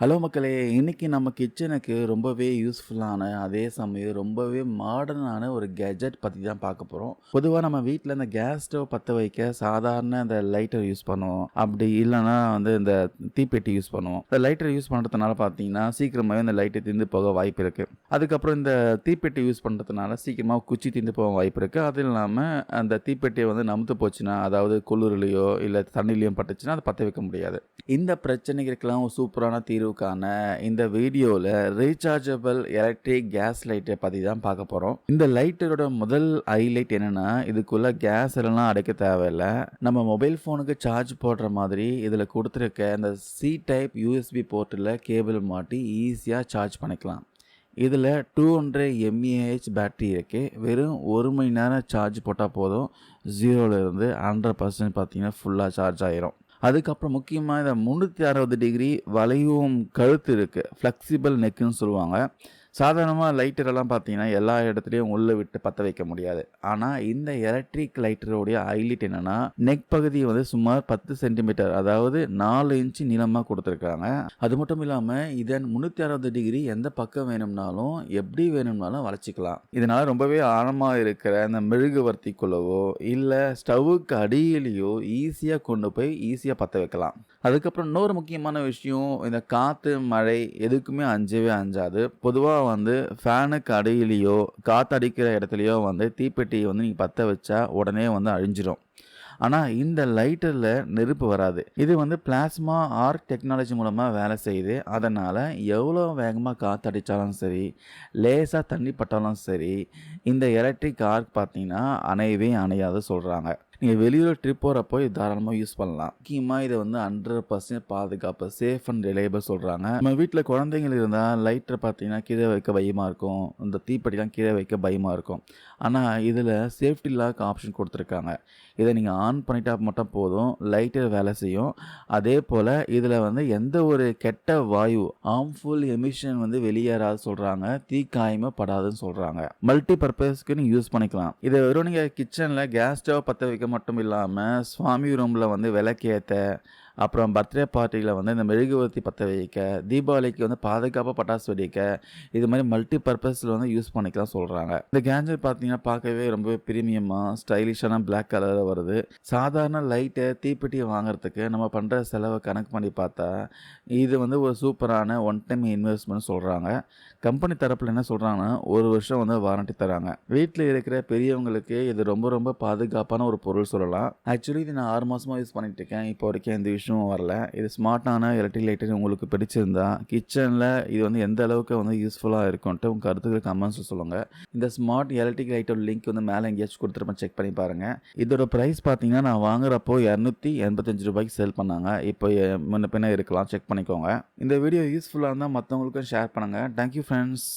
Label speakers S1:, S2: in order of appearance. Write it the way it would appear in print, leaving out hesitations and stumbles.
S1: Hello மக்களே! இன்னைக்கு நம்ம கிச்சனுக்கு ரொம்பவே யூஸ்ஃபுல்லான, அதே சமயம் ரொம்பவே மாடர்னான ஒரு கேட்ஜெட் பத்தி தான் பார்க்க போறோம். பொதுவா நம்ம வீட்ல இந்த கேஸ் ஸ்டவ் பத்த வைக்க சாதாரண இந்த லைட்டர் யூஸ் பண்ணுவோம். அப்படி இல்லன்னா இந்த தீப்பெட்டி யூஸ் பண்ணுவோம். இந்த லைட்டர் யூஸ் பண்றதுனால பார்த்தீங்கன்னா, சீக்கிரமாவே இந்த லைட்டு தீர்ந்து போக வாய்ப்பு இருக்கு. அதுக்கப்புறம் இந்த தீப்பெட்டி யூஸ் பண்றதுனால சீக்கிரமா குச்சி தீர்ந்து போக வாய்ப்பு இருக்கு. அது இல்லாம அந்த தீப்பெட்டிய நமுத்து போச்சுன்னா, அதாவது குளிர்லயோ இல்ல தண்ணீலயோ பட்டுச்சுன்னா, அத பத்த வைக்க முடியாது. இந்த பிரச்சனைகளுக்கெல்லாம் ஒரு சூப்பரான தீர்வுக்கான இந்த வீடியோவில் ரீசார்ஜபிள் எலக்ட்ரிக் கேஸ் லைட்டை பற்றி தான் பார்க்க போகிறோம். இந்த லைட்டரோட முதல் ஹைலைட் என்னென்னா, இதுக்குள்ளே கேஸ் எல்லாம் அடைக்க தேவையில்லை. நம்ம மொபைல் ஃபோனுக்கு சார்ஜ் போடுற மாதிரி இதில் கொடுத்துருக்க இந்த சி டைப் யூஎஸ்பி போர்ட்டில் கேபிள் மாட்டி ஈஸியாக சார்ஜ் பண்ணிக்கலாம். இதில் 200 mAh பேட்டரி இருக்குது. வெறும் 1 மணி நேரம் சார்ஜ் போட்டால் போதும். 0லேருந்து 100% பார்த்தீங்கன்னா ஃபுல்லாக சார்ஜ் ஆயிரும். அதுக்கப்புறம் முக்கியமாக இந்த 360 டிகிரி வளைவும் கழுத்து இருக்குது. ஃப்ளெக்சிபிள் நெக்குன்னு சொல்லுவாங்க. சாதாரணமாக லைட்டரெல்லாம் பார்த்தீங்கன்னா எல்லா இடத்துலையும் உள்ளே விட்டு பற்ற வைக்க முடியாது. ஆனால் இந்த எலக்ட்ரிக் லைட்டருடைய ஹைலைட் என்னென்னா, நெக் பகுதி சுமார் 10 சென்டிமீட்டர், அதாவது 4 இன்ச்சு நீளமாக கொடுத்துருக்காங்க. அது மட்டும் இல்லாமல் இதன் 360 டிகிரி எந்த பக்கம் வேணும்னாலும் எப்படி வேணும்னாலும் வளைச்சிக்கலாம். இதனால் ரொம்பவே ஆழமாக இருக்கிற இந்த மெழுகுவர்த்திக்குள்ளவோ இல்லை ஸ்டவ்வுக்கு அடியிலையோ ஈஸியாக கொண்டு போய் ஈஸியாக பற்ற வைக்கலாம். அதுக்கப்புறம் இன்னொரு முக்கியமான விஷயம், இந்த காற்று மழை எதுக்குமே அஞ்சவே அஞ்சாது. பொதுவாக ஃபேனுக்கு அடியிலையோ காற்று அடிக்கிற இடத்துலையோ தீப்பெட்டியை நீங்கள் பற்ற வச்சா உடனே அழிஞ்சிரும். ஆனால் இந்த லைட்டரில் நெருப்பு வராது. இது பிளாஸ்மா ஆர்க் டெக்னாலஜி மூலமாக வேலை செய்யுது. அதனால் எவ்வளோ வேகமாக காற்று அடித்தாலும் சரி, லேசாக தண்ணி பட்டாலும் சரி, இந்த எலக்ட்ரிக் ஆர்க் பார்த்தீங்கன்னா அணையவே அணையாது சொல்கிறாங்க. நீங்கள் வெளியூர் ட்ரிப் போகிறப்போ இது தாராளமாக யூஸ் பண்ணலாம். முக்கியமாக இதை 100% பாதுகாப்பு, சேஃப் அண்ட் ரிலையபிள் சொல்கிறாங்க. நம்ம வீட்டில் குழந்தைங்கள் இருந்தால் லைட்டர் பார்த்தீங்கன்னா கீழே வைக்க பயமாக இருக்கும். இந்த தீப்பெட்டிலாம் கீழே வைக்க பயமாக இருக்கும். ஆனால் இதில் சேஃப்டி லாக் ஆப்ஷன் கொடுத்துருக்காங்க. இதை நீங்கள் ஆன் பண்ணிட்டா மட்டும் போதும், லைட்டர் வேலை செய்யும். அதே போல் இதில் எந்த ஒரு கெட்ட வாயு, ஹார்ம்ஃபுல் எமிஷன் வெளியேறாது சொல்கிறாங்க. தீக்காயமே படாதுன்னு சொல்கிறாங்க. மல்டி பர்பஸ்க்கு நீங்கள் யூஸ் பண்ணிக்கலாம். இதை வெறும் நீங்கள் கிச்சனில் கேஸ் ஸ்டவ் பற்ற வைக்க மட்டும் இல்லாமல் சுவாமி ரூமில் விளக்கேற்ற, அப்புறம் பர்த்டே பார்ட்டியில் இந்த மெழுகுவர்த்தி பற்ற வைக்க, தீபாவளிக்கு பாதுகாப்பாக பட்டாசு வெடிக்க, இது மாதிரி மல்டி பர்பஸில் யூஸ் பண்ணிக்கலாம் சொல்கிறாங்க. இந்த கேஜெட் பார்த்தீங்கன்னா பார்க்கவே ரொம்பவே பிரீமியமாக ஸ்டைலிஷான பிளாக் கலரில் வருது. சாதாரண லைட்டை தீப்பெட்டியை வாங்குறதுக்கு நம்ம பண்ணுற செலவை கணக்கு பண்ணி பார்த்தா இது ஒரு சூப்பரான ஒன் டைம் இன்வெஸ்ட்மெண்ட் சொல்கிறாங்க. கம்பெனி தரப்பில் என்ன சொல்கிறாங்கன்னா 1 வருஷம் வாரண்டி தராங்க. வீட்டில் இருக்கிற பெரியவங்களுக்கு இது ரொம்ப ரொம்ப பாதுகாப்பான ஒரு பொருள் சொல்லலாம். ஆக்சுவலி இது நான் 6 மாதமாக யூஸ் பண்ணிட்டு இருக்கேன். இப்போ வரைக்கும் எந்த விஷயம் வரல. இது ஸ்மார்ட்டான எலக்ட்ரிக் லைட்டர் உங்களுக்கு பிடிச்சிருந்தா கிச்சனில் இது எந்த அளவுக்கு யூஸ்ஃபுல்லாக இருக்கும்ட்டு உங்கள் கருத்துக்கள் கமெண்ட்ஸ் சொல்லுங்கள். இந்த ஸ்மார்ட் எலக்ட்ரிக் லைட்டோட லிங்க் மேலே எங்கேயாச்சும் கொடுத்துருப்பேன், செக் பண்ணி பாருங்கள். இதோட ப்ரைஸ் பார்த்தீங்கன்னா நான் வாங்குறப்போ ₹285 சேல் பண்ணாங்க. இப்போ முன்ன பின்ன இருக்கலாம், செக் பண்ணிக்கோங்க. இந்த வீடியோ யூஸ்ஃபுல்லாக இருந்தால் மற்றவங்களுக்கும் ஷேர் பண்ணுங்கள். Thank you friends.